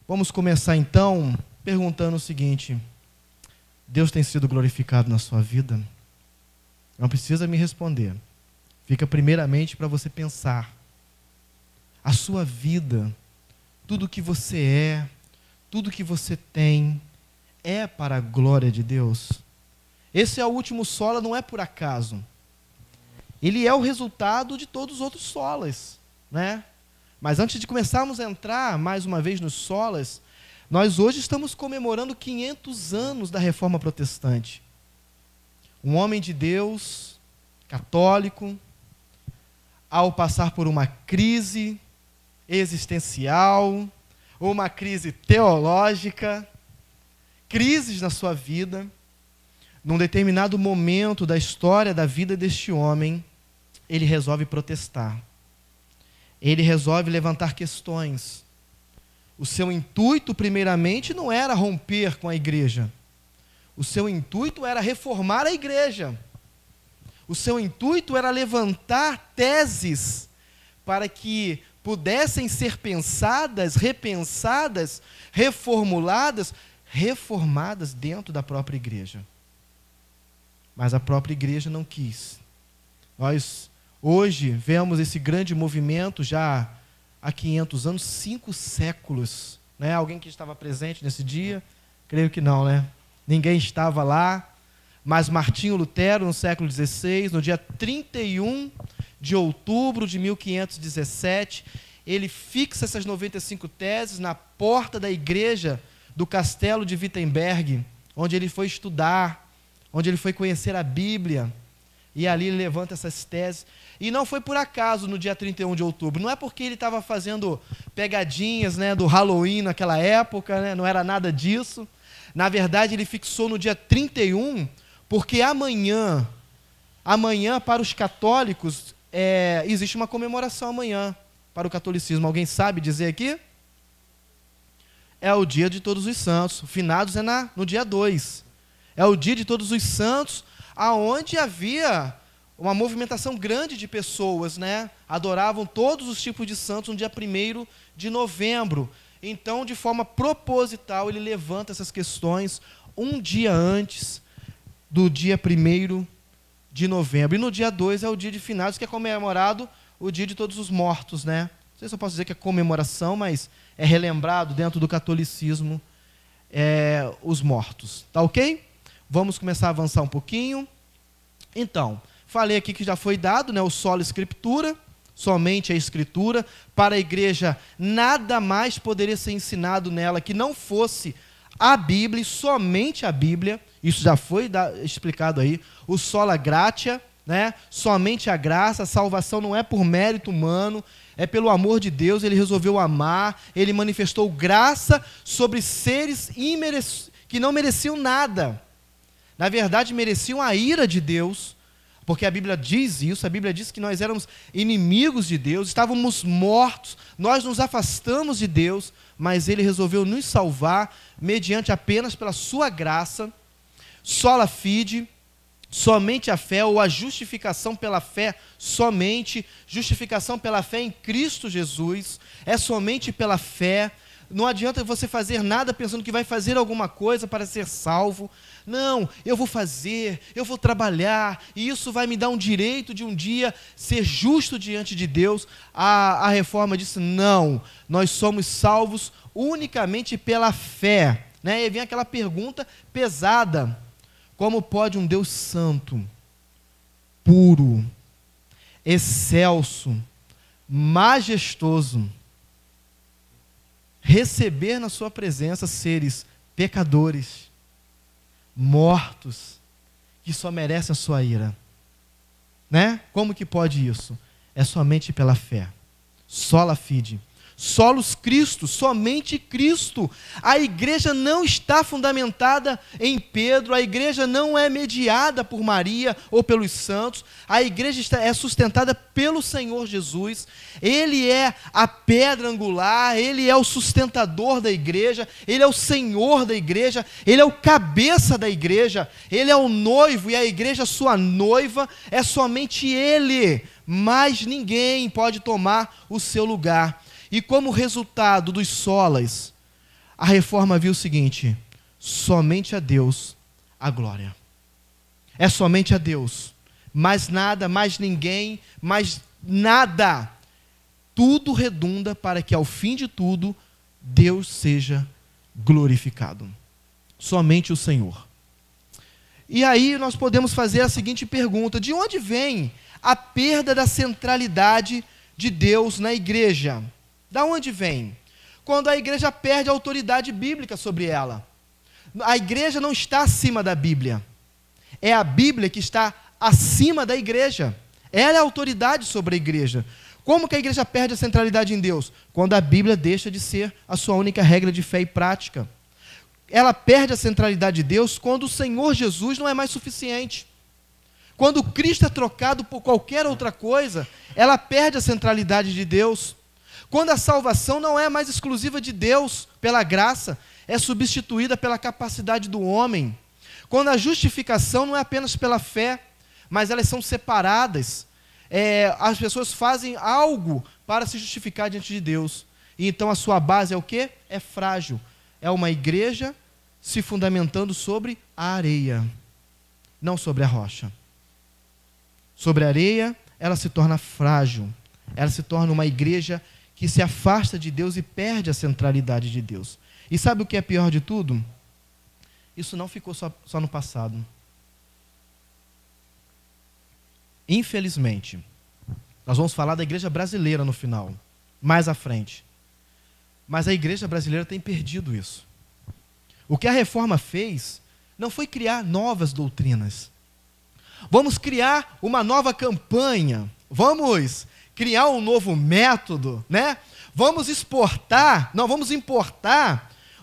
Vamos começar então perguntando o seguinte: Deus tem sido glorificado na sua vida? Não precisa me responder. Fica primeiramente para você pensar. A sua vida, tudo que você é, tudo que você tem, é para a glória de Deus? Esse é o último sola, não é por acaso. Ele é o resultado de todos os outros solas, né? Mas antes de começarmos a entrar mais uma vez nos solas, nós hoje estamos comemorando 500 anos da Reforma Protestante. Um homem de Deus, católico, ao passar por uma crise existencial, uma crise teológica, crises na sua vida, num determinado momento da história da vida deste homem, ele resolve protestar. Ele resolve levantar questões. O seu intuito, primeiramente, não era romper com a igreja. O seu intuito era reformar a igreja. O seu intuito era levantar teses para que pudessem ser pensadas, repensadas, reformuladas, reformadas dentro da própria igreja. Mas a própria igreja não quis. Nós hoje vemos esse grande movimento já há 500 anos, 5 séculos. Né? Alguém que estava presente nesse dia? Creio que não, né? Ninguém estava lá, mas Martinho Lutero, no século XVI, no dia 31 de outubro de 1517, ele fixa essas 95 teses na porta da igreja do castelo de Wittenberg, onde ele foi estudar, onde ele foi conhecer a Bíblia, e ali ele levanta essas teses. E não foi por acaso no dia 31 de outubro, não é porque ele estava fazendo pegadinhas, né, do Halloween naquela época, né, não era nada disso. Na verdade, ele fixou no dia 31, porque amanhã para os católicos, existe uma comemoração amanhã para o catolicismo. Alguém sabe dizer aqui? É o dia de Todos os Santos. O finados é no dia 2. É o dia de Todos os Santos, aonde havia uma movimentação grande de pessoas, né? Adoravam todos os tipos de santos no dia 1º de novembro. Então, de forma proposital, ele levanta essas questões um dia antes do dia 1º de novembro. E no dia 2 é o dia de finados, que é comemorado o dia de Todos os Mortos, né? Não sei se eu posso dizer que é comemoração, mas é relembrado dentro do catolicismo os mortos. Tá ok? Vamos começar a avançar um pouquinho. Então, falei aqui que já foi dado, né, o sola escritura, somente a escritura. Para a igreja, nada mais poderia ser ensinado nela que não fosse a Bíblia e somente a Bíblia. Isso já foi explicado aí. O sola gratia, né, somente a graça. A salvação não é por mérito humano, é pelo amor de Deus. Ele resolveu amar, ele manifestou graça sobre seres que não mereciam nada. Na verdade, mereciam a ira de Deus, porque a Bíblia diz isso. A Bíblia diz que nós éramos inimigos de Deus, estávamos mortos, nós nos afastamos de Deus, mas Ele resolveu nos salvar, mediante apenas pela sua graça. Sola fide, somente a fé, ou a justificação pela fé, somente, justificação pela fé em Cristo Jesus, é somente pela fé. Não adianta você fazer nada pensando que vai fazer alguma coisa para ser salvo. Não, eu vou fazer, eu vou trabalhar, e isso vai me dar um direito de um dia ser justo diante de Deus. A reforma disse, não, nós somos salvos unicamente pela fé. Né? E vem aquela pergunta pesada: como pode um Deus santo, puro, excelso, majestoso, receber na sua presença seres pecadores, mortos, que só merecem a sua ira? Né? Como que pode isso? É somente pela fé. Sola fide. Solos Cristo, somente Cristo. A igreja não está fundamentada em Pedro, a igreja não é mediada por Maria ou pelos santos, a igreja é sustentada pelo Senhor Jesus. Ele é a pedra angular, Ele é o sustentador da igreja, Ele é o Senhor da igreja, Ele é o cabeça da igreja, Ele é o noivo, e a igreja, sua noiva, é somente Ele, mais ninguém pode tomar o seu lugar. E como resultado dos solas, a reforma viu o seguinte: somente a Deus a glória. É somente a Deus. Mais nada, mais ninguém, mais nada. Tudo redunda para que, ao fim de tudo, Deus seja glorificado. Somente o Senhor. E aí nós podemos fazer a seguinte pergunta: de onde vem a perda da centralidade de Deus na igreja? Da onde vem? Quando a igreja perde a autoridade bíblica sobre ela. A igreja não está acima da Bíblia. É a Bíblia que está acima da igreja. Ela é a autoridade sobre a igreja. Como que a igreja perde a centralidade em Deus? Quando a Bíblia deixa de ser a sua única regra de fé e prática. Ela perde a centralidade de Deus quando o Senhor Jesus não é mais suficiente. Quando Cristo é trocado por qualquer outra coisa, ela perde a centralidade de Deus. Quando a salvação não é mais exclusiva de Deus, pela graça, é substituída pela capacidade do homem. Quando a justificação não é apenas pela fé, mas elas são separadas. As pessoas fazem algo para se justificar diante de Deus. E então a sua base é o quê? É frágil. É uma igreja se fundamentando sobre a areia, não sobre a rocha. Sobre a areia, ela se torna frágil. Ela se torna uma igreja que se afasta de Deus e perde a centralidade de Deus. E sabe o que é pior de tudo? Isso não ficou só no passado. Infelizmente, nós vamos falar da igreja brasileira no final, mais à frente. Mas a igreja brasileira tem perdido isso. O que a reforma fez não foi criar novas doutrinas. Vamos criar uma nova campanha. Vamos criar um novo método, né? Vamos importar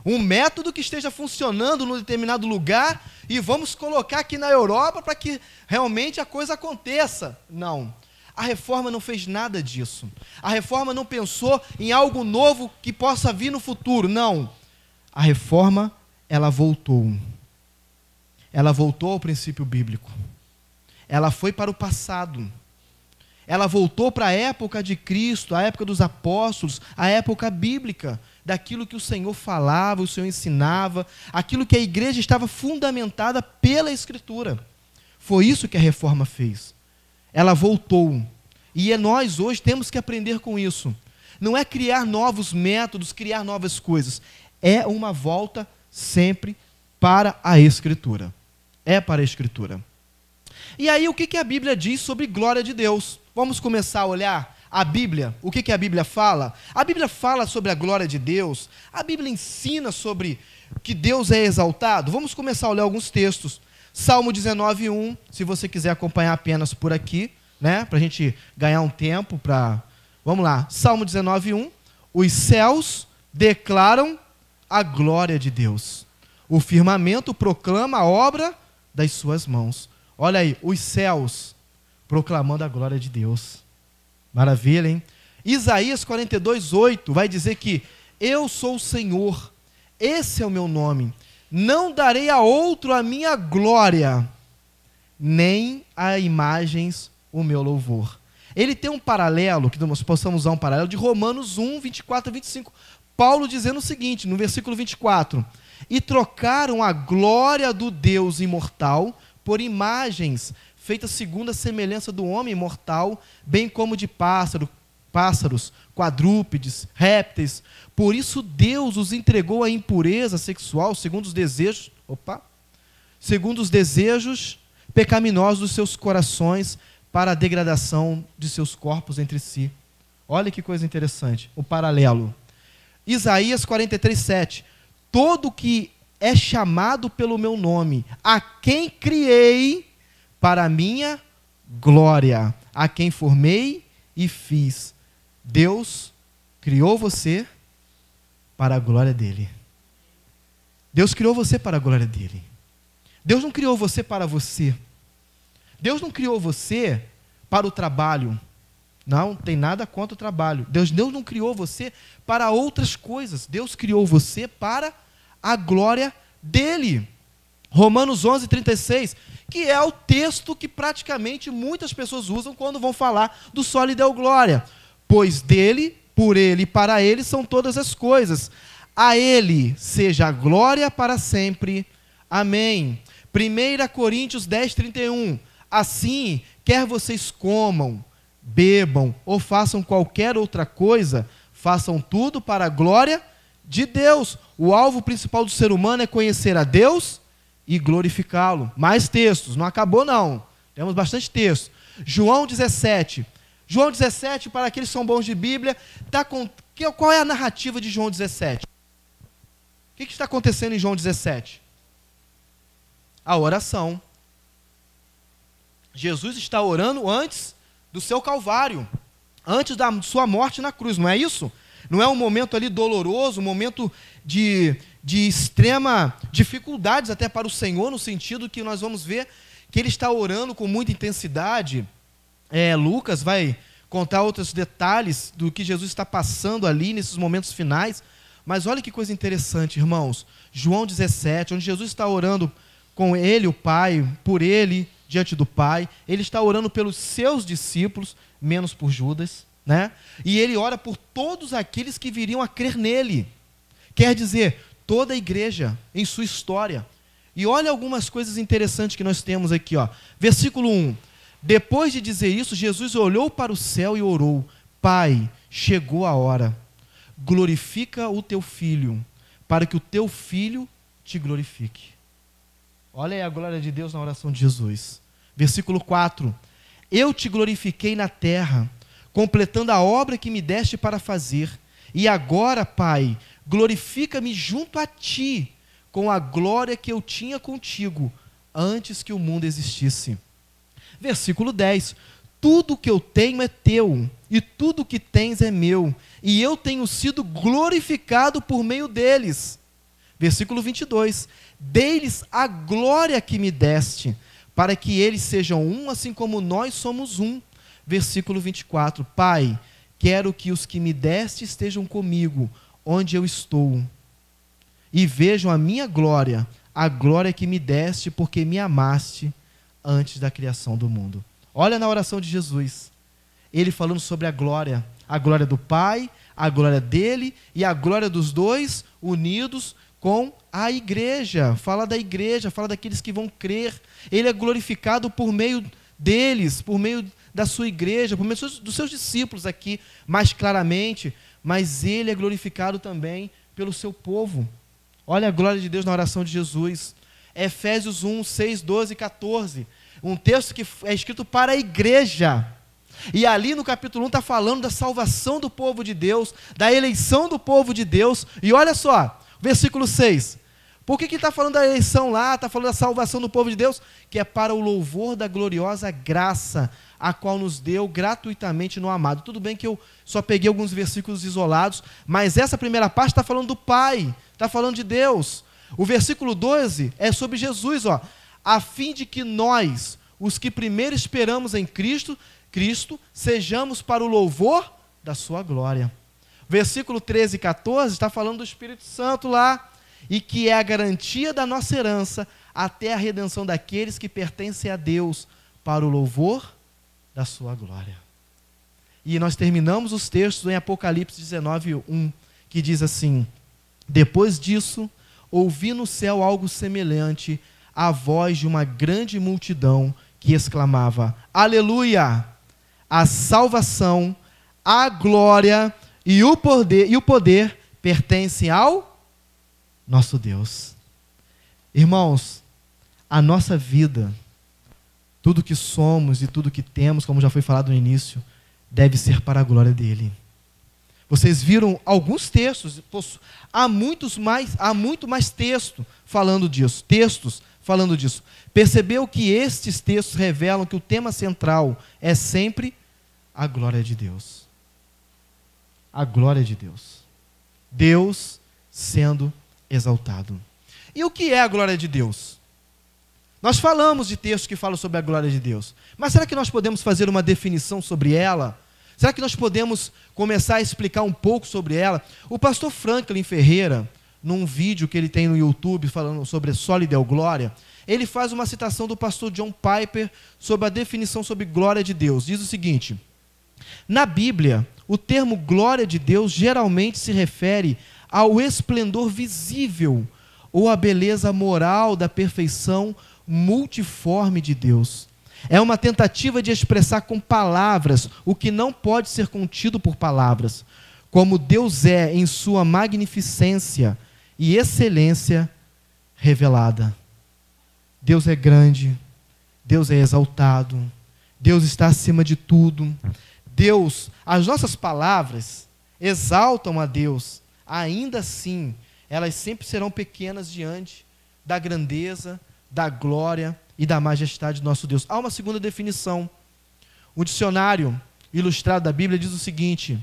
um método que esteja funcionando num determinado lugar e vamos colocar aqui na Europa para que realmente a coisa aconteça. Não. A reforma não fez nada disso. A reforma não pensou em algo novo que possa vir no futuro. Não. A reforma, ela voltou. Ela voltou ao princípio bíblico. Ela foi para o passado. Ela voltou para a época de Cristo, a época dos apóstolos, a época bíblica, daquilo que o Senhor falava, o Senhor ensinava, aquilo que a igreja estava fundamentada pela Escritura. Foi isso que a reforma fez. Ela voltou. E nós hoje temos que aprender com isso. Não é criar novos métodos, criar novas coisas. É uma volta sempre para a Escritura. É para a Escritura. E aí, o que a Bíblia diz sobre glória de Deus? Vamos começar a olhar a Bíblia. O que a Bíblia fala? A Bíblia fala sobre a glória de Deus. A Bíblia ensina sobre que Deus é exaltado. Vamos começar a olhar alguns textos. Salmo 19:1, se você quiser acompanhar apenas por aqui, né, para a gente ganhar um tempo. Vamos lá, Salmo 19:1. Os céus declaram a glória de Deus. O firmamento proclama a obra das suas mãos. Olha aí, os céus proclamando a glória de Deus. Maravilha, hein? Isaías 42:8 vai dizer que eu sou o Senhor, esse é o meu nome. Não darei a outro a minha glória, nem a imagens o meu louvor. Ele tem um paralelo, que nós possamos usar um paralelo, de Romanos 1, 24 a 25. Paulo dizendo o seguinte, no versículo 24. E trocaram a glória do Deus imortal por imagens feitas segundo a semelhança do homem mortal, bem como de pássaros, quadrúpedes, répteis. Por isso Deus os entregou à impureza sexual, segundo os desejos pecaminosos dos seus corações, para a degradação de seus corpos entre si. Olha que coisa interessante, o paralelo. Isaías 43:7. Todo que é chamado pelo meu nome, a quem criei para a minha glória, a quem formei e fiz. Deus criou você para a glória dele. Deus criou você para a glória dele. Deus não criou você para você. Deus não criou você para o trabalho. Não tem nada contra o trabalho. Deus não criou você para outras coisas. Deus criou você para a glória dele. Romanos 11:36, que é o texto que praticamente muitas pessoas usam quando vão falar do só lhe deu glória. Pois dele, por ele e para ele são todas as coisas. A ele seja a glória para sempre. Amém. 1 Coríntios 10, 31. Assim, quer vocês comam, bebam ou façam qualquer outra coisa, façam tudo para a glória de Deus. O alvo principal do ser humano é conhecer a Deus e glorificá-lo. Mais textos, não acabou não. Temos bastante texto. João 17. João 17, para aqueles que são bons de Bíblia, qual é a narrativa de João 17? O que está acontecendo em João 17? A oração. Jesus está orando antes do seu Calvário, antes da sua morte na cruz, não é isso? Não é um momento ali doloroso, um momento de extrema dificuldades até para o Senhor, no sentido que nós vamos ver que ele está orando com muita intensidade. Lucas vai contar outros detalhes do que Jesus está passando ali nesses momentos finais, mas olha que coisa interessante, irmãos. João 17, onde Jesus está orando com ele, o Pai, por ele, diante do Pai. Ele está orando pelos seus discípulos, menos por Judas, né? E ele ora por todos aqueles que viriam a crer nele. Quer dizer, toda a igreja em sua história. E olha algumas coisas interessantes que nós temos aqui, ó. Versículo 1. Depois de dizer isso, Jesus olhou para o céu e orou: Pai, chegou a hora. Glorifica o teu filho, para que o teu filho te glorifique. Olha aí a glória de Deus na oração de Jesus. Versículo 4. Eu te glorifiquei na terra, completando a obra que me deste para fazer. E agora, Pai, glorifica-me junto a ti, com a glória que eu tinha contigo, antes que o mundo existisse. Versículo 10. Tudo que eu tenho é teu, e tudo que tens é meu, e eu tenho sido glorificado por meio deles. Versículo 22. Dei-lhes a glória que me deste, para que eles sejam um, assim como nós somos um. Versículo 24. Pai, quero que os que me deste estejam comigo, onde eu estou, e vejam a minha glória, a glória que me deste, porque me amaste antes da criação do mundo. Olha na oração de Jesus, ele falando sobre a glória do Pai, a glória dele e a glória dos dois unidos com a igreja. Fala da igreja, fala daqueles que vão crer. Ele é glorificado por meio deles, por meio da sua igreja, por meio dos seus discípulos aqui, mais claramente, mas ele é glorificado também pelo seu povo. Olha a glória de Deus na oração de Jesus. Efésios 1, 6, 12 e 14. Um texto que é escrito para a igreja. E ali no capítulo 1 está falando da salvação do povo de Deus, da eleição do povo de Deus. E olha só, versículo 6. Por que está falando da eleição lá? Está falando da salvação do povo de Deus? Que é para o louvor da gloriosa graça, a qual nos deu gratuitamente no amado. Tudo bem que eu só peguei alguns versículos isolados, mas essa primeira parte está falando do Pai, está falando de Deus. O versículo 12 é sobre Jesus, ó. A fim de que nós, os que primeiro esperamos em Cristo, sejamos para o louvor da sua glória. Versículo 13 e 14 está falando do Espírito Santo lá, e que é a garantia da nossa herança até a redenção daqueles que pertencem a Deus, para o louvor da sua glória. E nós terminamos os textos em Apocalipse 19, 1, que diz assim: depois disso, ouvi no céu algo semelhante à voz de uma grande multidão que exclamava: Aleluia! A salvação, a glória e o poder pertencem ao nosso Deus. Irmãos, a nossa vida, tudo que somos e tudo que temos, como já foi falado no início, deve ser para a glória dele. Vocês viram alguns textos, há muito mais textos falando disso. Percebeu que estes textos revelam que o tema central é sempre a glória de Deus. A glória de Deus. Deus sendo exaltado. E o que é a glória de Deus? Nós falamos de textos que falam sobre a glória de Deus, mas será que nós podemos fazer uma definição sobre ela? Será que nós podemos começar a explicar um pouco sobre ela? O pastor Franklin Ferreira, num vídeo que ele tem no YouTube falando sobre Soli Deo Glória, ele faz uma citação do pastor John Piper sobre a definição sobre glória de Deus. Diz o seguinte: na Bíblia, o termo glória de Deus geralmente se refere ao esplendor visível ou à beleza moral da perfeição multiforme de Deus. É uma tentativa de expressar com palavras o que não pode ser contido por palavras, como Deus é em sua magnificência e excelência revelada. Deus é grande, Deus é exaltado, Deus está acima de tudo. Deus, as nossas palavras exaltam a Deus, ainda assim, elas sempre serão pequenas diante da grandeza, da glória e da majestade do nosso Deus. Há uma segunda definição. O dicionário ilustrado da Bíblia diz o seguinte: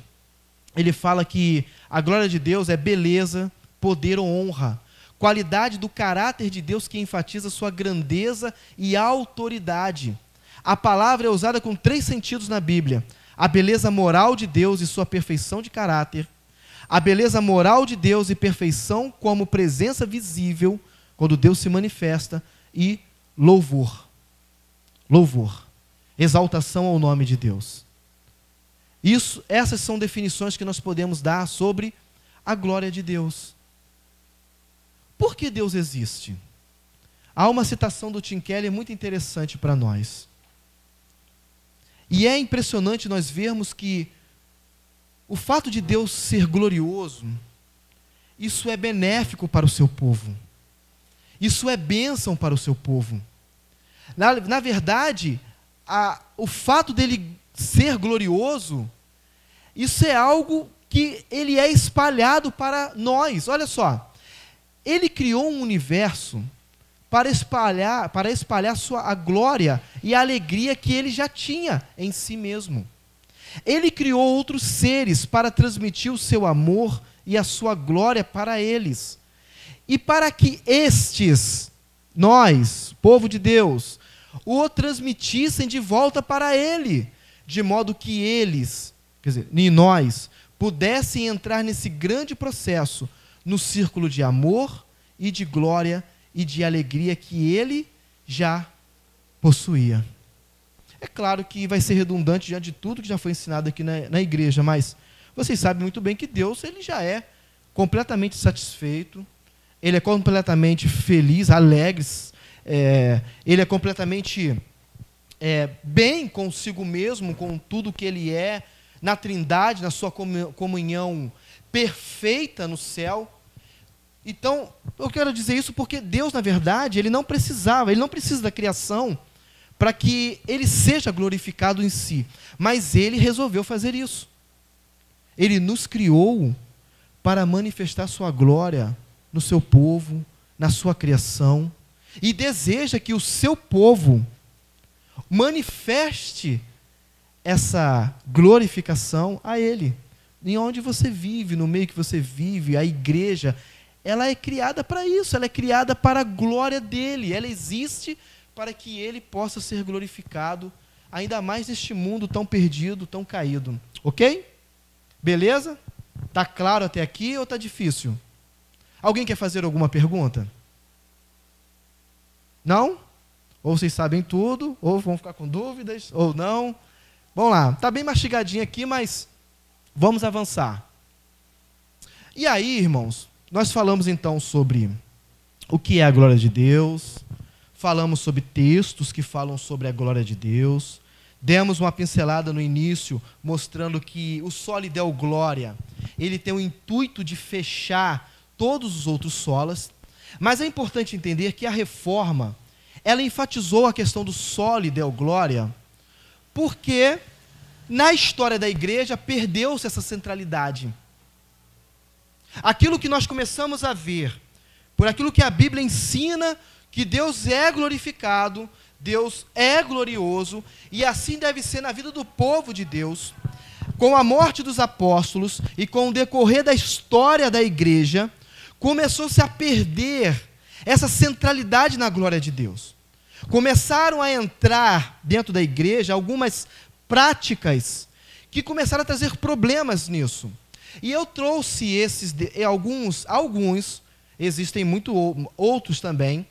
ele fala que a glória de Deus é beleza, poder ou honra, qualidade do caráter de Deus que enfatiza sua grandeza e autoridade. A palavra é usada com 3 sentidos na Bíblia: a beleza moral de Deus e sua perfeição de caráter, a beleza moral de Deus e perfeição como presença visível, quando Deus se manifesta, e louvor. Louvor. Exaltação ao nome de Deus. Essas são definições que nós podemos dar sobre a glória de Deus. Por que Deus existe? Há uma citação do Tim Keller muito interessante para nós. E é impressionante nós vermos que o fato de Deus ser glorioso, isso é benéfico para o seu povo. Isso é bênção para o seu povo. Na verdade, o fato dele ser glorioso, isso é algo que ele é espalhado para nós. Olha só, ele criou um universo para espalhar a glória e a alegria que ele já tinha em si mesmo. Ele criou outros seres para transmitir o seu amor e a sua glória para eles. E para que estes, nós, povo de Deus, o transmitissem de volta para ele, de modo que eles, quer dizer, e nós, pudessem entrar nesse grande processo, no círculo de amor e de glória e de alegria que ele já possuía. É claro que vai ser redundante diante de tudo que já foi ensinado aqui na igreja, mas vocês sabem muito bem que Deus, ele já é completamente satisfeito, ele é completamente feliz, alegre, ele é completamente bem consigo mesmo, com tudo que ele é, na Trindade, na sua comunhão perfeita no céu. Então, eu quero dizer isso porque Deus, na verdade, ele não precisa da criação para que ele seja glorificado em si, mas ele resolveu fazer isso. Ele nos criou para manifestar sua glória no seu povo, na sua criação, e deseja que o seu povo manifeste essa glorificação a ele. Em onde você vive, no meio que você vive, a igreja, ela é criada para isso, ela é criada para a glória dele, ela existe para que ele possa ser glorificado, ainda mais neste mundo tão perdido, tão caído. Ok? Beleza? Está claro até aqui ou está difícil? Alguém quer fazer alguma pergunta? Não? Ou vocês sabem tudo, ou vão ficar com dúvidas, ou não. Vamos lá, está bem mastigadinho aqui, mas vamos avançar. E aí, irmãos, nós falamos então sobre o que é a glória de Deus, falamos sobre textos que falam sobre a glória de Deus, demos uma pincelada no início, mostrando que o solo Deo Glória, ele tem o intuito de fechar todos os outros solas, mas é importante entender que a reforma, ela enfatizou a questão do solo Deo Glória, porque na história da igreja perdeu-se essa centralidade. Aquilo que nós começamos a ver, por aquilo que a Bíblia ensina, que Deus é glorificado, Deus é glorioso, e assim deve ser na vida do povo de Deus. Com a morte dos apóstolos e com o decorrer da história da igreja, começou-se a perder essa centralidade na glória de Deus. Começaram a entrar dentro da igreja algumas práticas que começaram a trazer problemas nisso. E eu trouxe alguns, existem outros também,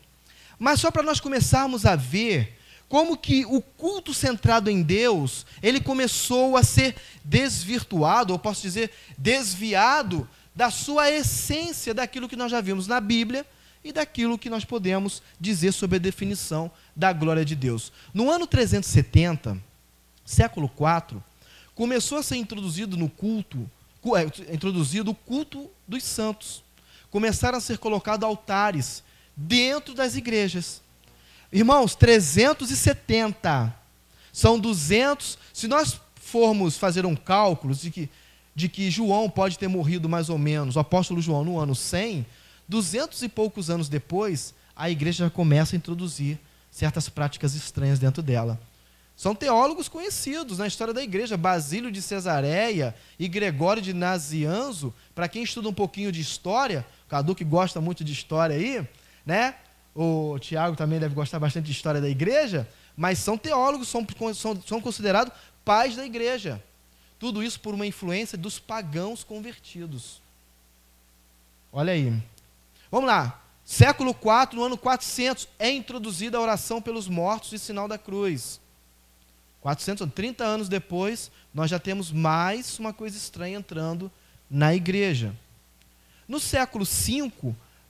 mas só para nós começarmos a ver como que o culto centrado em Deus, ele começou a ser desvirtuado, ou posso dizer, desviado da sua essência, daquilo que nós já vimos na Bíblia e daquilo que nós podemos dizer sobre a definição da glória de Deus. No ano 370, século IV, começou a ser introduzido no culto, introduzido o culto dos santos. Começaram a ser colocados altares dentro das igrejas. Irmãos, 370 são 200. Se nós formos fazer um cálculo de que João pode ter morrido mais ou menos, o apóstolo João, no ano 100, 200 e poucos anos depois, a igreja já começa a introduzir certas práticas estranhas dentro dela. São teólogos conhecidos na história da igreja, Basílio de Cesareia e Gregório de Nazianzo. Para quem estuda um pouquinho de história, o Cadu que gosta muito de história aí, né? O Tiago também deve gostar bastante de história da igreja, mas são teólogos, são considerados pais da igreja. Tudo isso por uma influência dos pagãos convertidos. Olha aí. Vamos lá. Século IV, no ano 400, é introduzida a oração pelos mortos e sinal da cruz. 430 anos depois, nós já temos mais uma coisa estranha entrando na igreja. No século V,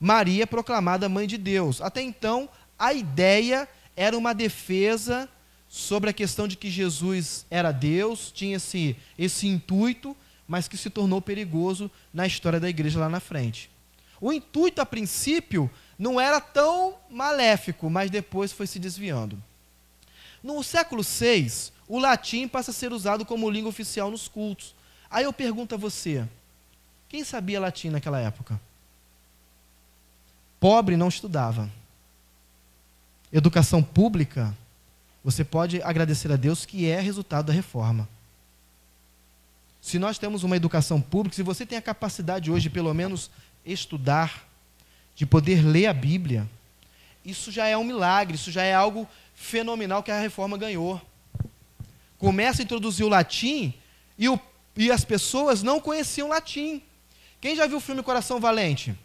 Maria é proclamada mãe de Deus. Até então, a ideia era uma defesa sobre a questão de que Jesus era Deus, tinha esse intuito, mas que se tornou perigoso na história da igreja lá na frente. O intuito, a princípio, não era tão maléfico, mas depois foi se desviando. No século VI, o latim passa a ser usado como língua oficial nos cultos. Aí eu pergunto a você, quem sabia latim naquela época? Pobre não estudava. Educação pública, você pode agradecer a Deus que é resultado da reforma. Se nós temos uma educação pública, se você tem a capacidade hoje, pelo menos, estudar, de poder ler a Bíblia, isso já é um milagre, isso já é algo fenomenal que a reforma ganhou. Começa a introduzir o latim e as pessoas não conheciam latim. Quem já viu o filme Coração Valente?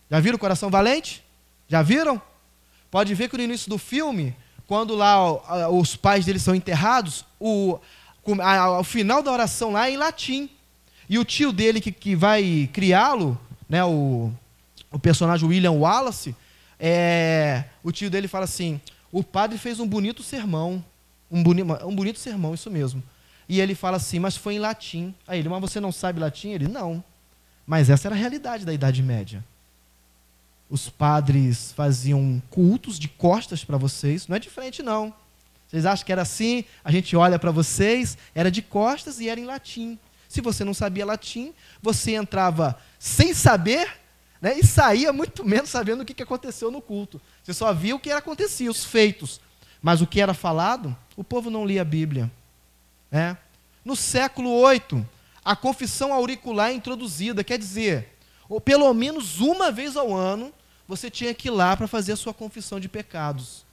Já viram Coração Valente? Já viram? Pode ver que no início do filme, quando lá os pais deles são enterrados, o final da oração lá é em latim. E o tio dele que vai criá-lo, né, o personagem William Wallace, o tio dele fala assim, o padre fez um bonito sermão, um bonito sermão, isso mesmo. E ele fala assim, mas foi em latim. Aí ele, mas você não sabe latim? Ele, não. Mas essa era a realidade da Idade Média. Os padres faziam cultos de costas para vocês, não é de frente não. Vocês acham que era assim? A gente olha para vocês, era de costas e era em latim. Se você não sabia latim, você entrava sem saber, né, e saía muito menos sabendo o que aconteceu no culto. Você só via o que acontecia, os feitos. Mas o que era falado, o povo não lia a Bíblia. No século VIII, a confissão auricular é introduzida, quer dizer, ou pelo menos uma vez ao ano, você tinha que ir lá para fazer a sua confissão de pecados.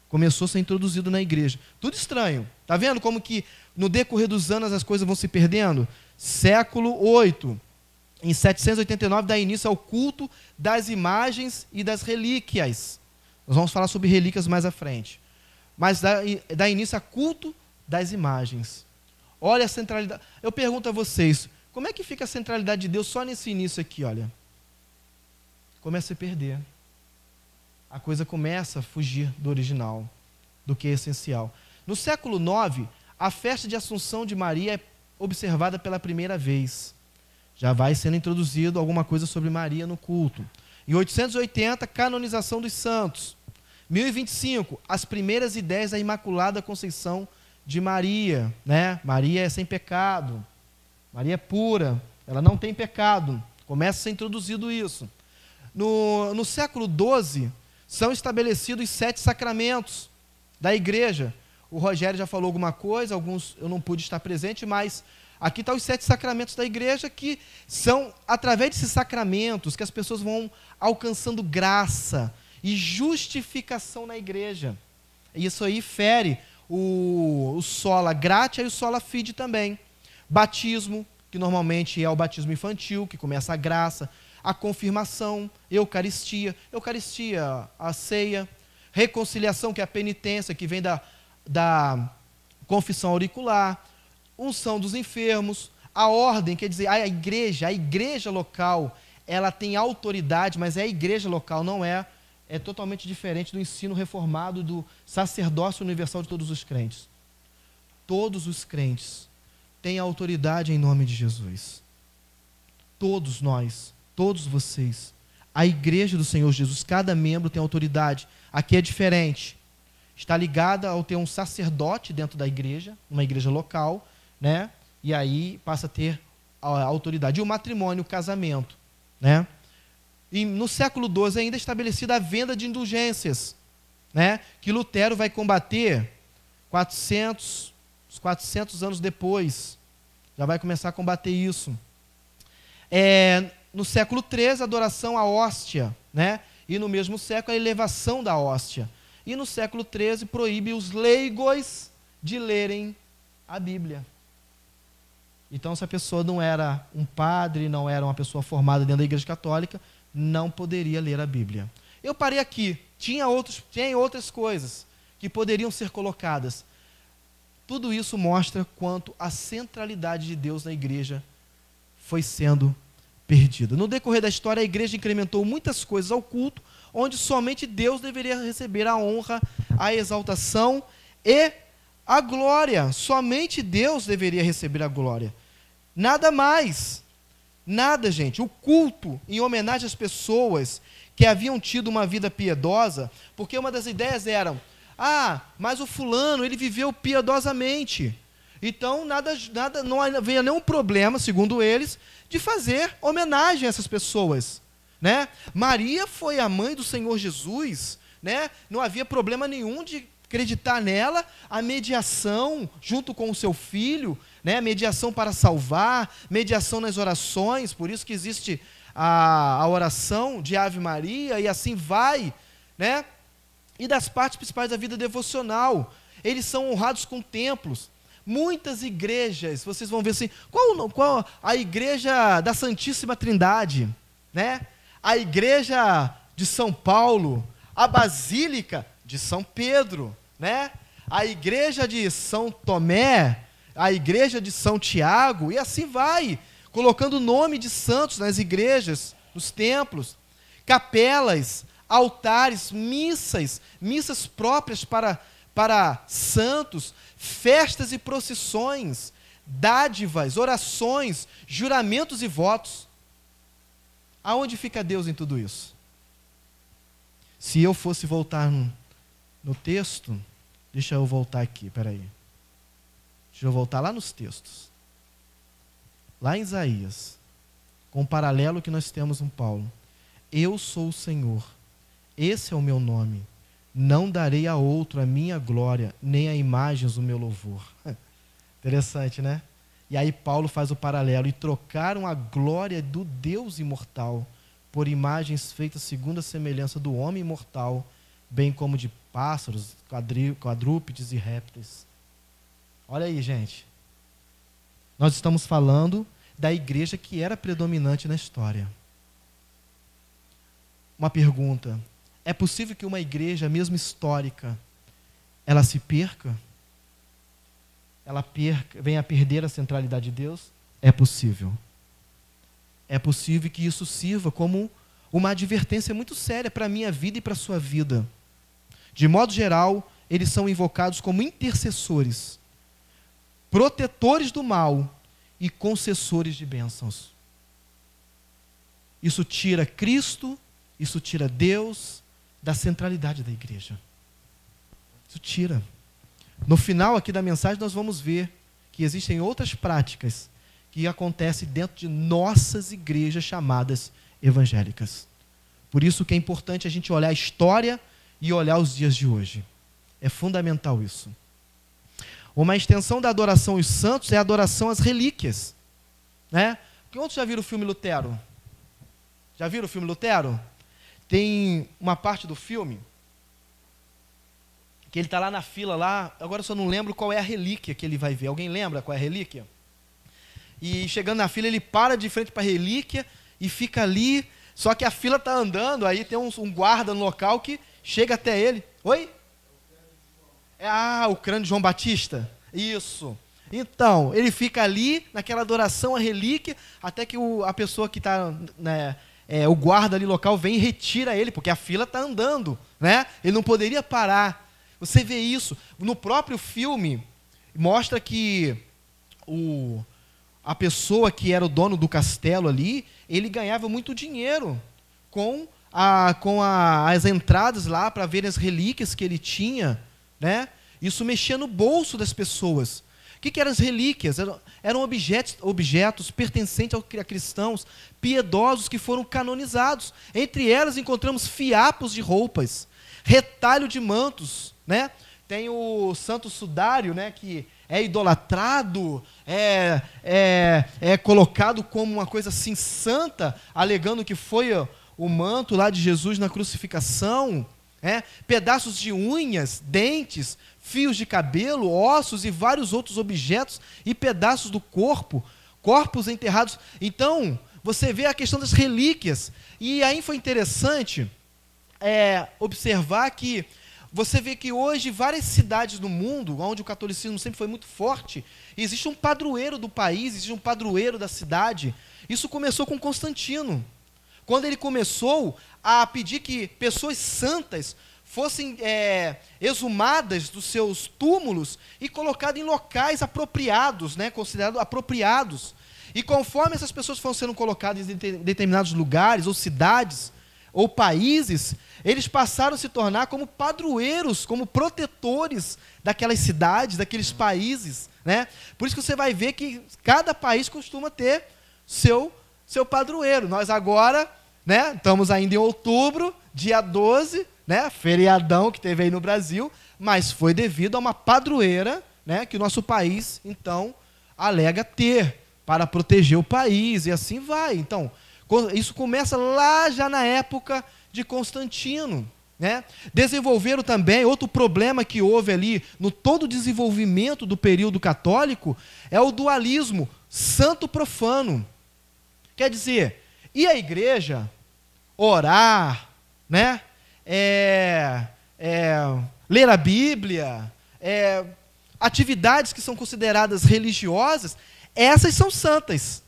Começou a ser introduzido na igreja. Tudo estranho. Está vendo como que no decorrer dos anos as coisas vão se perdendo? Século VIII, em 789, dá início ao culto das imagens e das relíquias. Nós vamos falar sobre relíquias mais à frente. Mas dá início a culto das imagens. Olha a centralidade. Eu pergunto a vocês, como é que fica a centralidade de Deus só nesse início aqui, olha? Começa a se perder. A coisa começa a fugir do original, do que é essencial. No século IX, a festa de Assunção de Maria é observada pela primeira vez. Já vai sendo introduzido alguma coisa sobre Maria no culto. Em 880, canonização dos santos. 1025, as primeiras ideias da Imaculada Conceição de Maria, né? Maria é sem pecado, Maria é pura, ela não tem pecado. Começa a ser introduzido isso. No século XII, são estabelecidos 7 sacramentos da igreja. O Rogério já falou alguma coisa, alguns eu não pude estar presente, mas aqui estão os 7 sacramentos da igreja, que são através desses sacramentos que as pessoas vão alcançando graça e justificação na igreja. Isso aí fere o sola gratia e o sola fide também. Batismo, que normalmente é o batismo infantil, que começa a graça, a confirmação, Eucaristia, a ceia, reconciliação, que é a penitência, que vem da confissão auricular, unção dos enfermos, A ordem, quer dizer, a igreja local, ela tem autoridade, mas é a igreja local, não é totalmente diferente do ensino reformado do sacerdócio universal de todos os crentes. Todos os crentes têm autoridade em nome de Jesus. Todos nós, todos vocês. A igreja do Senhor Jesus, cada membro tem autoridade. Aqui é diferente. Está ligada ao ter um sacerdote dentro da igreja, uma igreja local, né? E aí passa a ter a autoridade. E o matrimônio, o casamento, né? E no século XII ainda é estabelecida a venda de indulgências, né? Que Lutero vai combater 400 anos depois. Já vai começar a combater isso. No século XIII, a adoração à hóstia, né? E no mesmo século, a elevação da hóstia. E no século XIII, proíbe os leigos de lerem a Bíblia. Então, se a pessoa não era um padre, não era uma pessoa formada dentro da Igreja Católica, não poderia ler a Bíblia. Eu parei aqui. Tinha outras coisas que poderiam ser colocadas. Tudo isso mostra quanto a centralidade de Deus na igreja foi sendo perdida. No decorrer da história, a igreja incrementou muitas coisas ao culto, onde somente Deus deveria receber a honra, a exaltação e a glória. Somente Deus deveria receber a glória. Nada mais. Nada, gente. O culto em homenagem às pessoas que haviam tido uma vida piedosa, porque uma das ideias era, mas o fulano, ele viveu piedosamente. Então, não havia nenhum problema, segundo eles, de fazer homenagem a essas pessoas, né? Maria foi a mãe do Senhor Jesus, né? Não havia problema nenhum de acreditar nela, a mediação junto com o seu filho, né? Mediação para salvar, mediação nas orações, por isso que existe a oração de Ave Maria, e assim vai, né? E das partes principais da vida devocional, eles são honrados com templos. Muitas igrejas, vocês vão ver assim, qual a igreja da Santíssima Trindade, né? A igreja de São Paulo, a Basílica de São Pedro, né? A igreja de São Tomé, a igreja de São Tiago, e assim vai, colocando o nome de santos nas igrejas, nos templos, capelas, altares, missas próprias para santos, festas e procissões, dádivas, orações, juramentos e votos. Aonde fica Deus em tudo isso? Se eu fosse voltar no texto, deixa eu voltar aqui, peraí. Deixa eu voltar lá nos textos. Lá em Isaías, com o paralelo que nós temos em Paulo. Eu sou o Senhor, esse é o meu nome. Não darei a outro a minha glória, nem a imagens o meu louvor. Interessante, né? E aí Paulo faz o paralelo. E trocaram a glória do Deus imortal por imagens feitas segundo a semelhança do homem imortal, bem como de pássaros, quadrúpedes e répteis. Olha aí, gente. Nós estamos falando da igreja que era predominante na história. Uma pergunta. É possível que uma igreja, mesmo histórica, ela se perca? Ela venha a perder a centralidade de Deus? É possível. É possível que isso sirva como uma advertência muito séria para a minha vida e para a sua vida. De modo geral, eles são invocados como intercessores, protetores do mal e concessores de bênçãos. Isso tira Cristo, isso tira Deus da centralidade da igreja. Isso tira. No final aqui da mensagem nós vamos ver que existem outras práticas que acontecem dentro de nossas igrejas chamadas evangélicas. Por isso que é importante a gente olhar a história e olhar os dias de hoje. É fundamental isso. Uma extensão da adoração aos santos é a adoração às relíquias, né? Quantos já viram o filme Lutero? Já viram o filme Lutero? Tem uma parte do filme que ele está lá na fila, lá, agora eu só não lembro qual é a relíquia que ele vai ver. Alguém lembra qual é a relíquia? E chegando na fila, ele para de frente para a relíquia e fica ali, só que a fila está andando, aí tem um guarda no local que chega até ele. Oi? O crânio de João Batista? Isso. Então, ele fica ali, naquela adoração à relíquia, até que a pessoa que está, né, o guarda ali local vem e retira ele, porque a fila está andando, né? Ele não poderia parar. Você vê isso. No próprio filme, mostra que a pessoa que era o dono do castelo ali, ele ganhava muito dinheiro com as entradas lá para ver as relíquias que ele tinha, né? Isso mexia no bolso das pessoas. O que eram as relíquias? Eram objetos pertencentes a cristãos piedosos que foram canonizados. Entre elas encontramos fiapos de roupas, retalho de mantos, né? Tem o santo sudário, né, que é idolatrado, é colocado como uma coisa assim santa, alegando que foi o manto lá de Jesus na crucificação, pedaços de unhas, dentes, fios de cabelo, ossos e vários outros objetos e pedaços do corpo, corpos enterrados. Então, você vê a questão das relíquias. E aí foi interessante observar que você vê que hoje várias cidades do mundo, onde o catolicismo sempre foi muito forte, existe um padroeiro do país, existe um padroeiro da cidade. Isso começou com Constantino, quando ele começou a pedir que pessoas santas fossem exumadas dos seus túmulos e colocadas em locais apropriados, né, considerados apropriados. E conforme essas pessoas foram sendo colocadas em determinados lugares, ou cidades, ou países, eles passaram a se tornar como padroeiros, como protetores daquelas cidades, daqueles países, né? Por isso que você vai ver que cada país costuma ter seu padroeiro. Nós agora, né, estamos ainda em outubro, dia 12, né, feriadão que teve aí no Brasil, mas foi devido a uma padroeira, né, que o nosso país, então, alega ter para proteger o país, e assim vai. Então, isso começa lá já na época de Constantino, né? Desenvolveram também, outro problema que houve ali no todo o desenvolvimento do período católico, é o dualismo santo-profano. Quer dizer, e a igreja orar, né? Ler a Bíblia, atividades que são consideradas religiosas, essas são santas.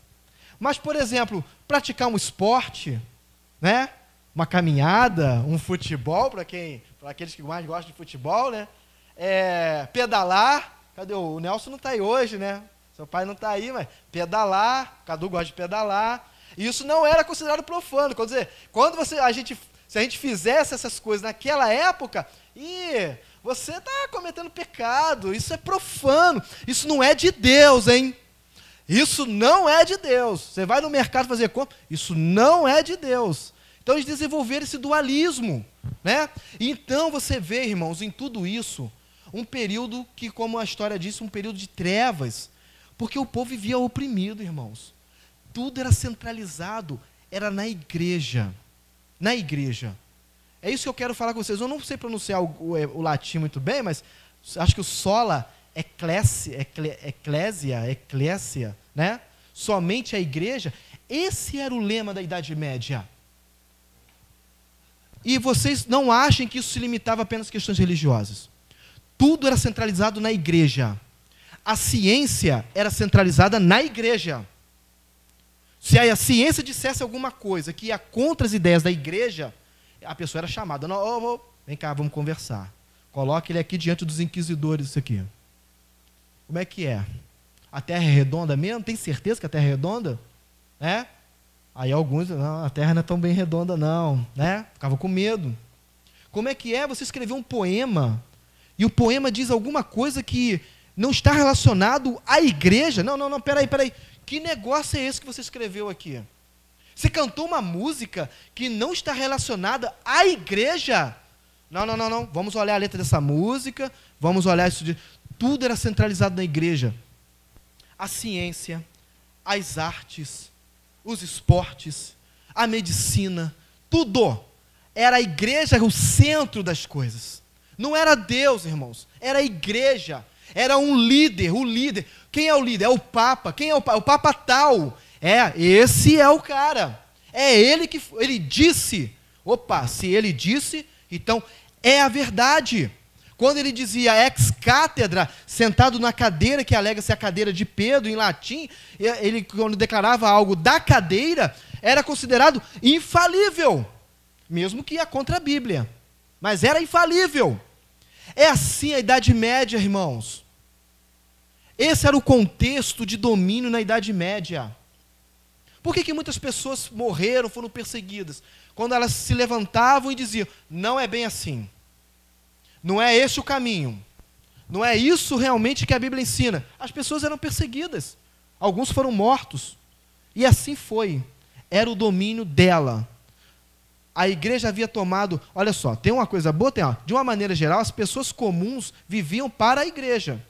Mas, por exemplo, praticar um esporte, né? Uma caminhada, um futebol, para aqueles que mais gostam de futebol, né? Pedalar, cadê o Nelson? Não está aí hoje, né? Seu pai não está aí, mas pedalar, Cadu gosta de pedalar. Isso não era considerado profano. Quer dizer, se a gente fizesse essas coisas naquela época, você está cometendo pecado, isso é profano, isso não é de Deus, hein? Isso não é de Deus. Você vai no mercado fazer compra, isso não é de Deus. Então eles desenvolveram esse dualismo, né? Então você vê, irmãos, em tudo isso, um período que, como a história disse, um período de trevas, porque o povo vivia oprimido, irmãos. Tudo era centralizado, era na igreja. Na igreja. É isso que eu quero falar com vocês. Eu não sei pronunciar o latim muito bem, mas acho que o sola eclésia, né? Somente a igreja. Esse era o lema da Idade Média. E vocês não achem que isso se limitava apenas a questões religiosas. Tudo era centralizado na igreja. A ciência era centralizada na igreja. Se a ciência dissesse alguma coisa que ia contra as ideias da igreja, a pessoa era chamada. Não, vem cá, vamos conversar. Coloque ele aqui diante dos inquisidores, isso aqui. Como é que é? A Terra é redonda mesmo? Tem certeza que a Terra é redonda? Aí alguns, não, a Terra não é tão bem redonda não, né? Ficavam com medo. Como é que é você escrever um poema, e o poema diz alguma coisa que não está relacionado à igreja? Não, peraí. Que negócio é esse que você escreveu aqui? Você cantou uma música que não está relacionada à igreja? Não. Vamos olhar a letra dessa música, vamos olhar isso de... Tudo era centralizado na igreja. A ciência, as artes, os esportes, a medicina, tudo. Era a igreja o centro das coisas. Não era Deus, irmãos. Era a igreja. Era um líder, o líder. Quem é o líder? É o Papa. Quem é o Papa? O Papa tal. Esse é o cara. É ele que... Ele disse. Opa, se ele disse, então é a verdade. Quando ele dizia ex cátedra, sentado na cadeira que alega ser a cadeira de Pedro, em latim, ele, quando declarava algo da cadeira, era considerado infalível, mesmo que ia contra a Bíblia, mas era infalível. É assim a Idade Média, irmãos. Esse era o contexto de domínio na Idade Média. Por que muitas pessoas morreram, foram perseguidas? Quando elas se levantavam e diziam, não é bem assim. Não é esse o caminho. Não é isso realmente que a Bíblia ensina. As pessoas eram perseguidas. Alguns foram mortos. E assim foi. Era o domínio dela. A igreja havia tomado... Olha só, tem uma coisa boa, tem, ó, de uma maneira geral, as pessoas comuns viviam para a igreja.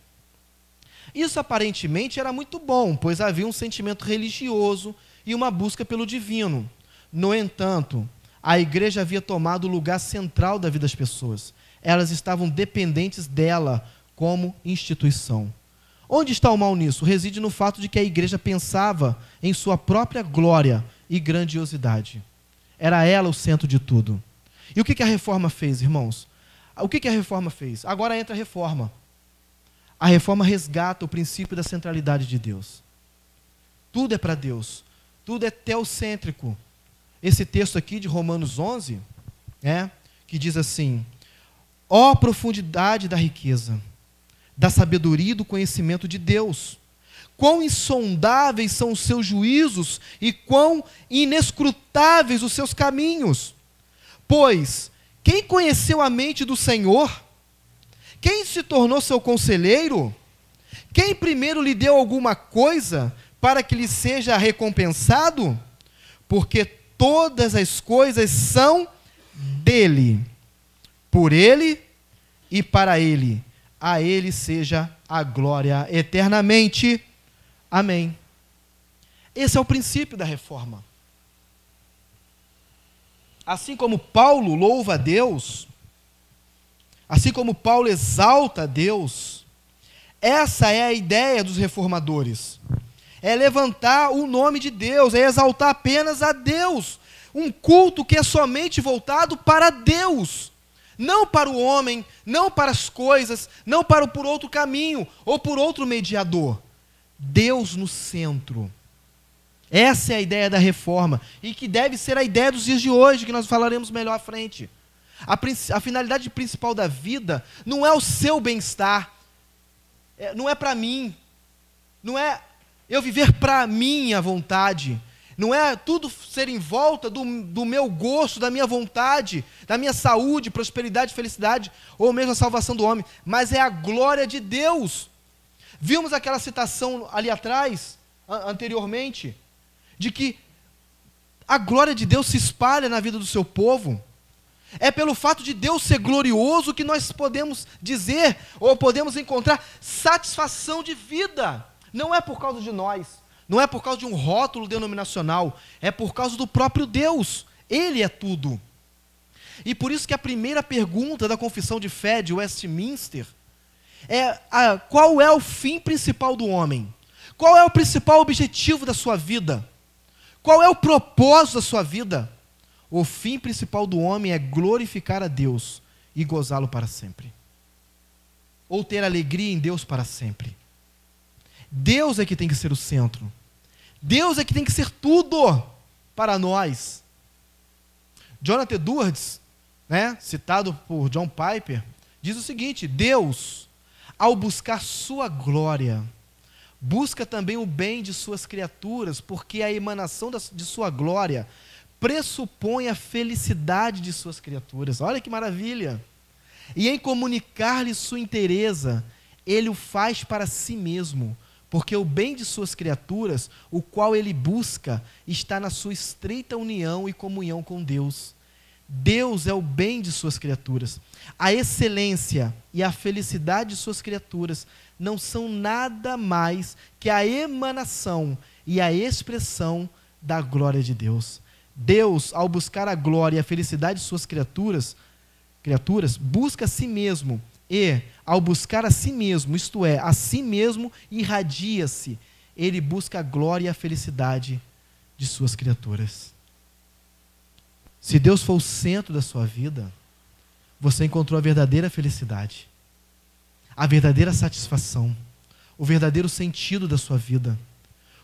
Isso aparentemente era muito bom, pois havia um sentimento religioso e uma busca pelo divino. No entanto, a igreja havia tomado o lugar central da vida das pessoas. Elas estavam dependentes dela como instituição. Onde está o mal nisso? Reside no fato de que a igreja pensava em sua própria glória e grandiosidade. Era ela o centro de tudo. E o que a reforma fez, irmãos? O que a reforma fez? Agora entra a reforma. A reforma resgata o princípio da centralidade de Deus. Tudo é para Deus. Tudo é teocêntrico. Esse texto aqui de Romanos 11, que diz assim, ó profundidade da riqueza, da sabedoria e do conhecimento de Deus, quão insondáveis são os seus juízos e quão inescrutáveis os seus caminhos. Pois, quem conheceu a mente do Senhor? Quem se tornou seu conselheiro? Quem primeiro lhe deu alguma coisa para que lhe seja recompensado? Porque todas as coisas são dele, por ele e para ele. A ele seja a glória eternamente. Amém. Esse é o princípio da reforma. Assim como Paulo louva a Deus, assim como Paulo exalta a Deus, essa é a ideia dos reformadores. É levantar o nome de Deus, é exaltar apenas a Deus. Um culto que é somente voltado para Deus. Não para o homem, não para as coisas, não para por outro caminho ou por outro mediador. Deus no centro. Essa é a ideia da reforma e que deve ser a ideia dos dias de hoje, que nós falaremos melhor à frente. A finalidade principal da vida não é o seu bem-estar, não é para mim, não é eu viver para minha vontade, não é tudo ser em volta do meu gosto, da minha vontade, da minha saúde, prosperidade, felicidade, ou mesmo a salvação do homem, mas é a glória de Deus. Vimos aquela citação ali atrás, anteriormente, de que a glória de Deus se espalha na vida do seu povo. É pelo fato de Deus ser glorioso que nós podemos dizer, ou podemos encontrar satisfação de vida. Não é por causa de nós, não é por causa de um rótulo denominacional, é por causa do próprio Deus. Ele é tudo. E por isso que a primeira pergunta da Confissão de Fé de Westminster é qual é o fim principal do homem? Qual é o principal objetivo da sua vida? Qual é o propósito da sua vida? O fim principal do homem é glorificar a Deus e gozá-lo para sempre. Ou ter alegria em Deus para sempre. Deus é que tem que ser o centro. Deus é que tem que ser tudo para nós. Jonathan Edwards, citado por John Piper, diz o seguinte: Deus, ao buscar sua glória, busca também o bem de suas criaturas, porque a emanação de sua glória pressupõe a felicidade de suas criaturas. Olha que maravilha! E em comunicar-lhe sua inteireza, ele o faz para si mesmo, porque o bem de suas criaturas, o qual ele busca, está na sua estreita união e comunhão com Deus. Deus é o bem de suas criaturas. A excelência e a felicidade de suas criaturas não são nada mais que a emanação e a expressão da glória de Deus. Deus, ao buscar a glória e a felicidade de suas criaturas, busca a si mesmo e, ao buscar a si mesmo, isto é, a si mesmo irradia-se. Ele busca a glória e a felicidade de suas criaturas. Se Deus for o centro da sua vida, você encontrou a verdadeira felicidade. a verdadeira satisfação, o verdadeiro sentido da sua vida.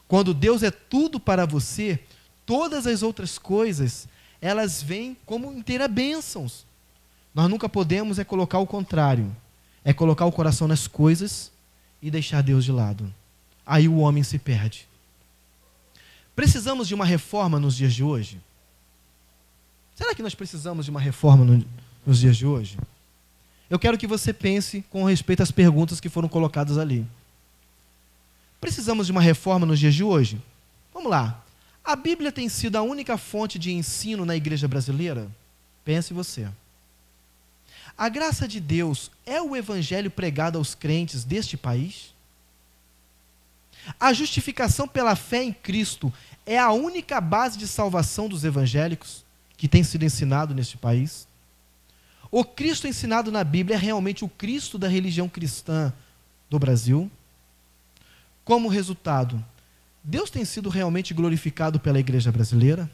Quando Deus é tudo para você, todas as outras coisas, elas vêm como inteiras bênçãos. Nós nunca podemos colocar o contrário, colocar o coração nas coisas e deixar Deus de lado. Aí o homem se perde. Precisamos de uma reforma nos dias de hoje? Será que nós precisamos de uma reforma nos dias de hoje? Eu quero que você pense com respeito às perguntas que foram colocadas ali. Precisamos de uma reforma nos dias de hoje? Vamos lá. A Bíblia tem sido a única fonte de ensino na igreja brasileira? Pense você. A graça de Deus é o evangelho pregado aos crentes deste país? A justificação pela fé em Cristo é a única base de salvação dos evangélicos que tem sido ensinado neste país? O Cristo ensinado na Bíblia é realmente o Cristo da religião cristã do Brasil? Como resultado, Deus tem sido realmente glorificado pela igreja brasileira?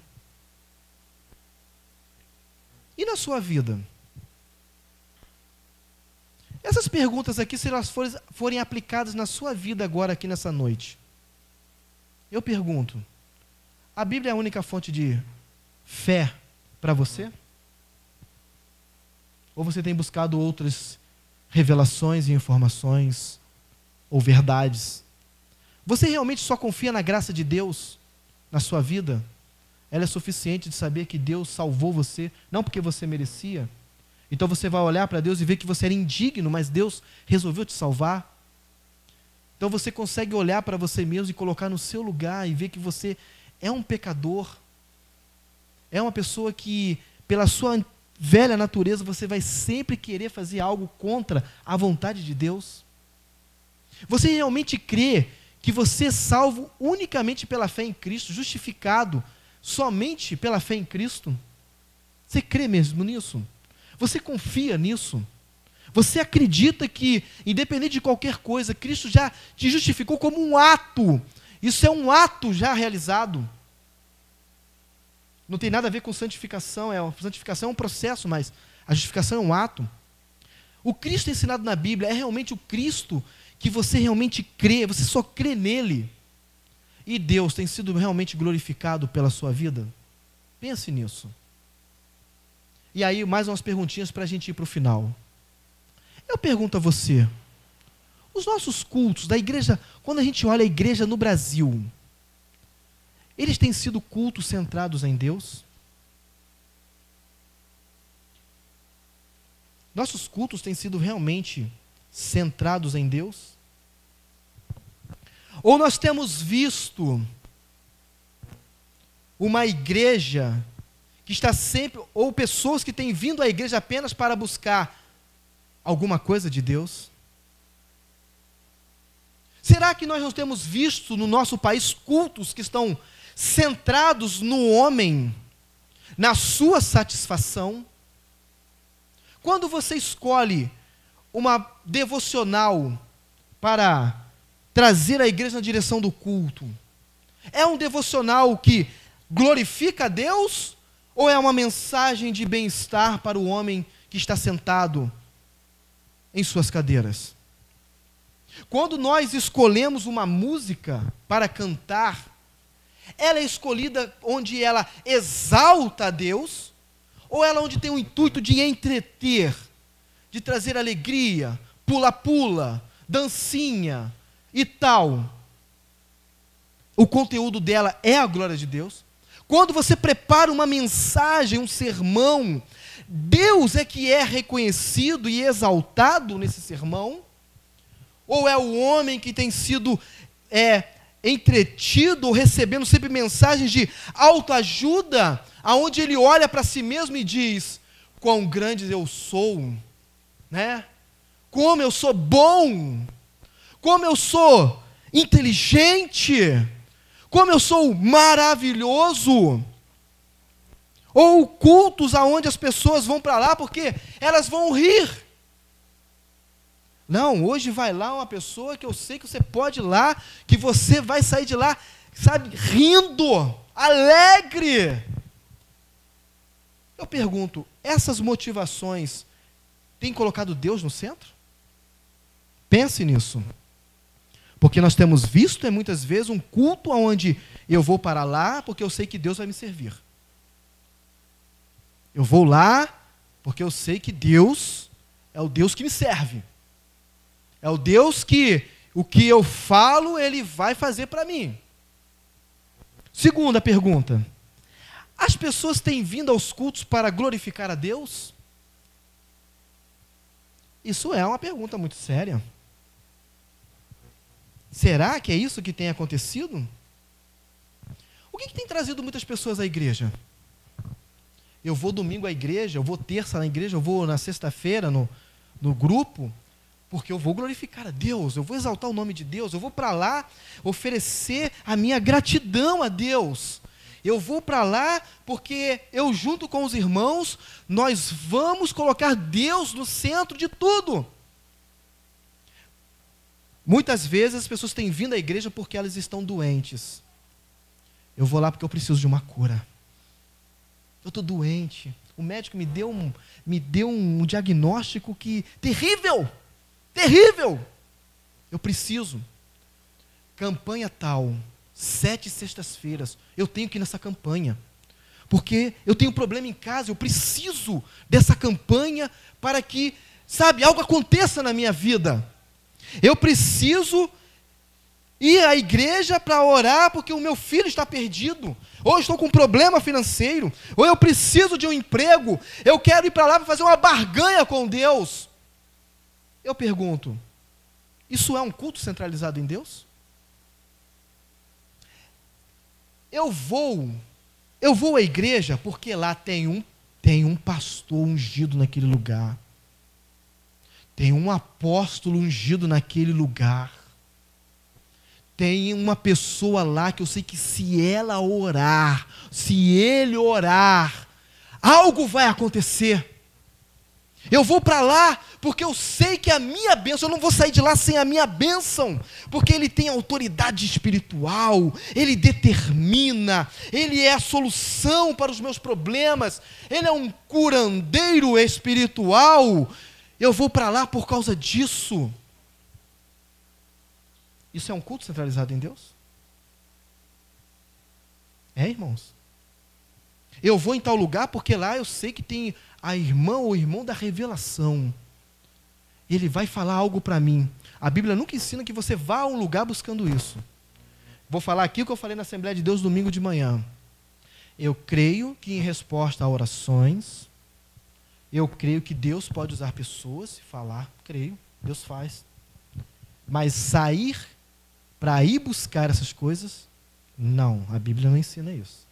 E na sua vida? Essas perguntas aqui, se elas forem aplicadas na sua vida agora, aqui nessa noite, eu pergunto, a Bíblia é a única fonte de fé para você? Ou você tem buscado outras revelações e informações, ou verdades? Você realmente só confia na graça de Deus na sua vida? Ela é suficiente de saber que Deus salvou você, não porque você merecia? Então você vai olhar para Deus e ver que você era indigno, mas Deus resolveu te salvar? Então você consegue olhar para você mesmo e colocar no seu lugar e ver que você é um pecador, é uma pessoa que, pela sua velha natureza, você vai sempre querer fazer algo contra a vontade de Deus? Você realmente crê que você é salvo unicamente pela fé em Cristo, justificado somente pela fé em Cristo? Você crê mesmo nisso? Você confia nisso? Você acredita que, independente de qualquer coisa, Cristo já te justificou como um ato? Isso é um ato já realizado. Não tem nada a ver com santificação. Santificação é um processo, mas a justificação é um ato. O Cristo ensinado na Bíblia é realmente o Cristo que você realmente crê, você só crê nele. E Deus tem sido realmente glorificado pela sua vida? Pense nisso. E aí, mais umas perguntinhas para a gente ir para o final. Eu pergunto a você, os nossos cultos da igreja, quando a gente olha a igreja no Brasil, eles têm sido cultos centrados em Deus? Nossos cultos têm sido realmente centrados em Deus? Ou nós temos visto uma igreja que está sempre, ou pessoas que têm vindo à igreja apenas para buscar alguma coisa de Deus? Será que nós não temos visto no nosso país cultos que estão centrados no homem, na sua satisfação? Quando você escolhe uma devocional para trazer a igreja na direção do culto, é um devocional que glorifica a Deus ou é uma mensagem de bem-estar para o homem que está sentado em suas cadeiras? Quando nós escolhemos uma música para cantar, ela é escolhida onde ela exalta a Deus, ou ela onde tem o intuito de entreter, de trazer alegria, pula-pula, dancinha e tal? O conteúdo dela é a glória de Deus. Quando você prepara uma mensagem, um sermão, Deus é que é reconhecido e exaltado nesse sermão? Ou é o homem que tem sido entretido, recebendo sempre mensagens de autoajuda, aonde ele olha para si mesmo e diz: quão grande eu sou, né? Como eu sou bom, como eu sou inteligente, como eu sou maravilhoso? Ou cultos aonde as pessoas vão para lá porque elas vão rir. Não, hoje vai lá uma pessoa que eu sei que você pode ir lá, que você vai sair de lá, sabe, rindo, alegre. Eu pergunto, essas motivações têm colocado Deus no centro? Pense nisso. Porque nós temos visto muitas vezes um culto onde eu vou para lá porque eu sei que Deus vai me servir. Eu vou lá porque eu sei que Deus é o Deus que me serve. É o Deus que o que eu falo, Ele vai fazer para mim. Segunda pergunta. As pessoas têm vindo aos cultos para glorificar a Deus? Isso é uma pergunta muito séria. Será que é isso que tem acontecido? O que tem trazido muitas pessoas à igreja? Eu vou domingo à igreja, eu vou terça na igreja, eu vou na sexta-feira no grupo, porque eu vou glorificar a Deus, eu vou exaltar o nome de Deus, eu vou para lá oferecer a minha gratidão a Deus. Eu vou para lá porque eu, junto com os irmãos, nós vamos colocar Deus no centro de tudo. Muitas vezes as pessoas têm vindo à igreja porque elas estão doentes. Eu vou lá porque eu preciso de uma cura. Eu estou doente. O médico me deu um diagnóstico terrível. Terrível. Eu preciso. Campanha tal, 7 sextas-feiras, eu tenho que ir nessa campanha. Porque eu tenho um problema em casa, eu preciso dessa campanha para que, algo aconteça na minha vida. Eu preciso ir à igreja para orar porque o meu filho está perdido, ou eu estou com um problema financeiro, ou eu preciso de um emprego, eu quero ir para lá para fazer uma barganha com Deus. Eu pergunto, isso é um culto centralizado em Deus? Eu vou à igreja porque lá tem um pastor ungido naquele lugar. Tem um apóstolo ungido naquele lugar. Tem uma pessoa lá que eu sei que se ela orar, se ele orar, algo vai acontecer. Eu vou para lá porque eu sei que a minha bênção, eu não vou sair de lá sem a minha bênção, porque ele tem autoridade espiritual, ele determina, ele é a solução para os meus problemas, ele é um curandeiro espiritual. Eu vou para lá por causa disso. Isso é um culto centralizado em Deus? É, irmãos? Eu vou em tal lugar porque lá eu sei que tem a irmã ou irmão da revelação. Ele vai falar algo para mim. A Bíblia nunca ensina que você vá a um lugar buscando isso. Vou falar aqui o que eu falei na Assembleia de Deus domingo de manhã. Eu creio que em resposta a orações, eu creio que Deus pode usar pessoas e falar, creio, Deus faz. Mas sair para ir buscar essas coisas, não, a Bíblia não ensina isso.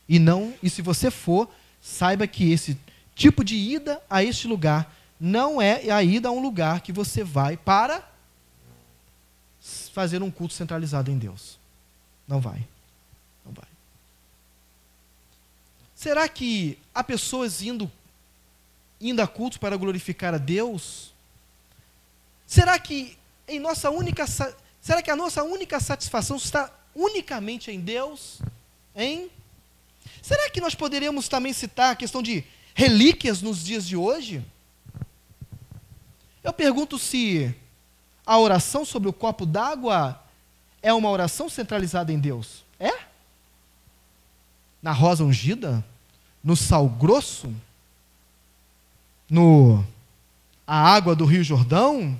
E se você for, saiba que esse tipo de ida a este lugar não é a ida a um lugar que você vai para fazer um culto centralizado em Deus. Não vai. Não vai. Será que há pessoas indo a cultos para glorificar a Deus? Será que a nossa única satisfação está unicamente em Deus? Hein? Será que nós poderíamos também citar a questão de relíquias nos dias de hoje? Eu pergunto se a oração sobre o copo d'água é uma oração centralizada em Deus. É? Na rosa ungida? No sal grosso? A água do Rio Jordão?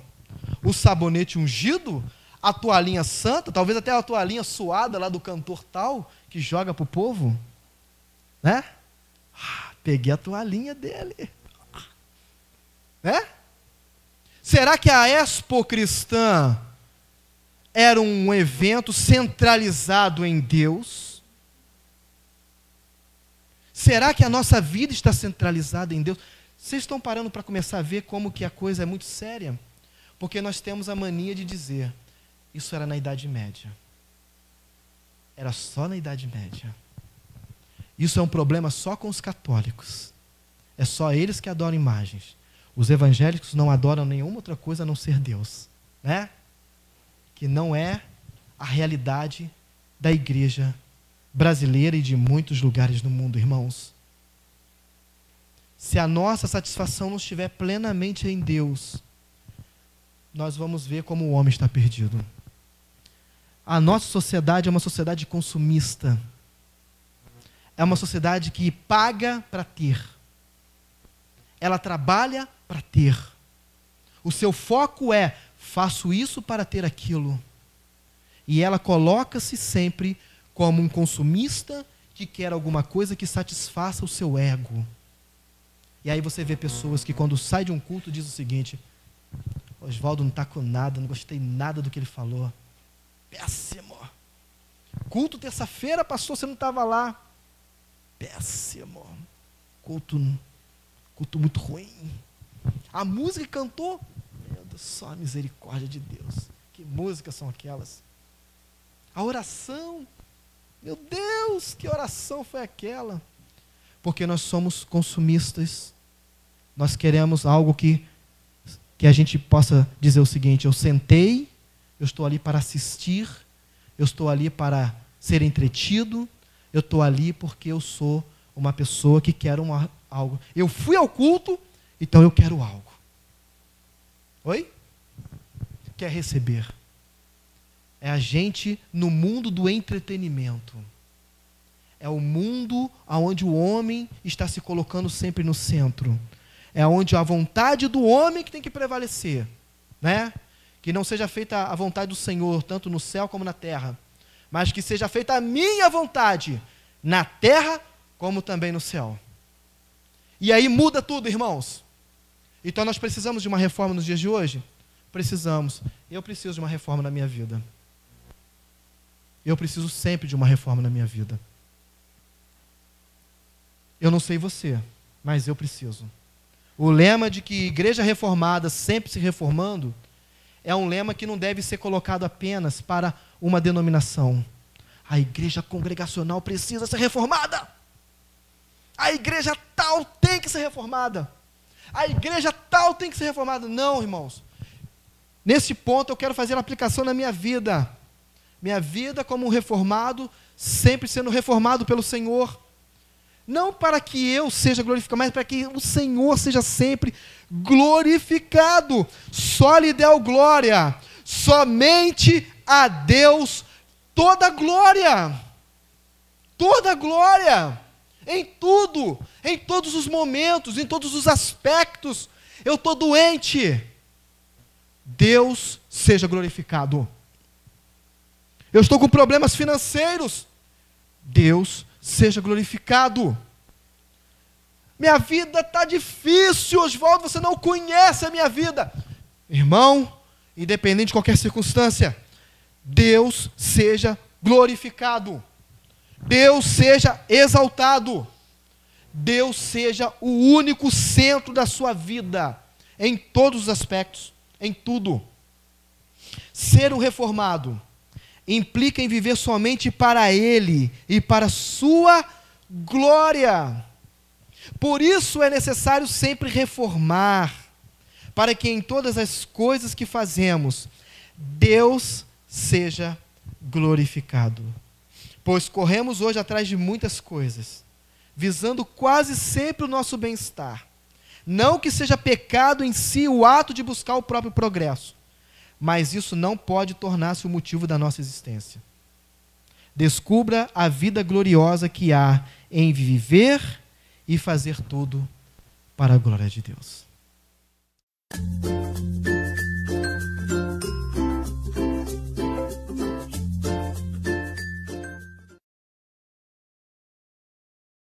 O sabonete ungido? A toalhinha santa? Talvez até a toalhinha suada lá do cantor tal, que joga para o povo? Né? Peguei a toalhinha dele. Né? Será que a Expo Cristã era um evento centralizado em Deus? Será que a nossa vida está centralizada em Deus? Vocês estão parando para começar a ver como que a coisa é muito séria? Porque nós temos a mania de dizer, isso era na Idade Média. Era só na Idade Média. Isso é um problema só com os católicos. É só eles que adoram imagens. Os evangélicos não adoram nenhuma outra coisa a não ser Deus. Né? Que não é a realidade da igreja brasileira e de muitos lugares do mundo, irmãos. Se a nossa satisfação não estiver plenamente em Deus, nós vamos ver como o homem está perdido. A nossa sociedade é uma sociedade consumista. É uma sociedade que paga para ter. Ela trabalha para ter. O seu foco é, faço isso para ter aquilo. E ela coloca-se sempre como um consumista que quer alguma coisa que satisfaça o seu ego. E aí você vê pessoas que quando sai de um culto diz o seguinte: Oswaldo não está com nada, não gostei nada do que ele falou. Péssimo. Culto terça-feira passou, você não estava lá. Péssimo. Culto muito ruim. A música que cantou, meu Deus, só a misericórdia de Deus. Que músicas são aquelas? A oração, meu Deus, que oração foi aquela? Porque nós somos consumistas. Nós queremos algo que a gente possa dizer o seguinte: eu sentei, eu estou ali para assistir, eu estou ali para ser entretido, eu estou ali porque eu sou uma pessoa que quer algo. Eu fui ao culto, então eu quero algo. Oi? Quer receber. É a gente no mundo do entretenimento. É o mundo onde o homem está se colocando sempre no centro. É onde a vontade do homem que tem que prevalecer, né? Que não seja feita a vontade do Senhor, tanto no céu como na terra, mas que seja feita a minha vontade, na terra como também no céu. E aí muda tudo, irmãos. Então nós precisamos de uma reforma nos dias de hoje? Precisamos. Eu preciso de uma reforma na minha vida. Eu preciso sempre de uma reforma na minha vida. Eu não sei você, mas eu preciso. O lema de que igreja reformada sempre se reformando é um lema que não deve ser colocado apenas para uma denominação. A igreja congregacional precisa ser reformada. A igreja tal tem que ser reformada. A igreja tal tem que ser reformada. Não, irmãos. Nesse ponto eu quero fazer a aplicação na minha vida. Minha vida como um reformado, sempre sendo reformado pelo Senhor. Não para que eu seja glorificado, mas para que o Senhor seja sempre glorificado. Só lhe deu glória. Somente a Deus toda a glória. Toda a glória. Em tudo. Em todos os momentos, em todos os aspectos. Eu estou doente. Deus seja glorificado. Eu estou com problemas financeiros. Deus seja glorificado. Minha vida está difícil, Oswaldo, você não conhece a minha vida. Irmão, independente de qualquer circunstância, Deus seja glorificado. Deus seja exaltado. Deus seja o único centro da sua vida, em todos os aspectos, em tudo. Ser um reformado implica em viver somente para Ele e para sua glória. Por isso é necessário sempre reformar, para que em todas as coisas que fazemos, Deus seja glorificado. Pois corremos hoje atrás de muitas coisas, visando quase sempre o nosso bem-estar. Não que seja pecado em si o ato de buscar o próprio progresso, mas isso não pode tornar-se o motivo da nossa existência. Descubra a vida gloriosa que há em viver e fazer tudo para a glória de Deus.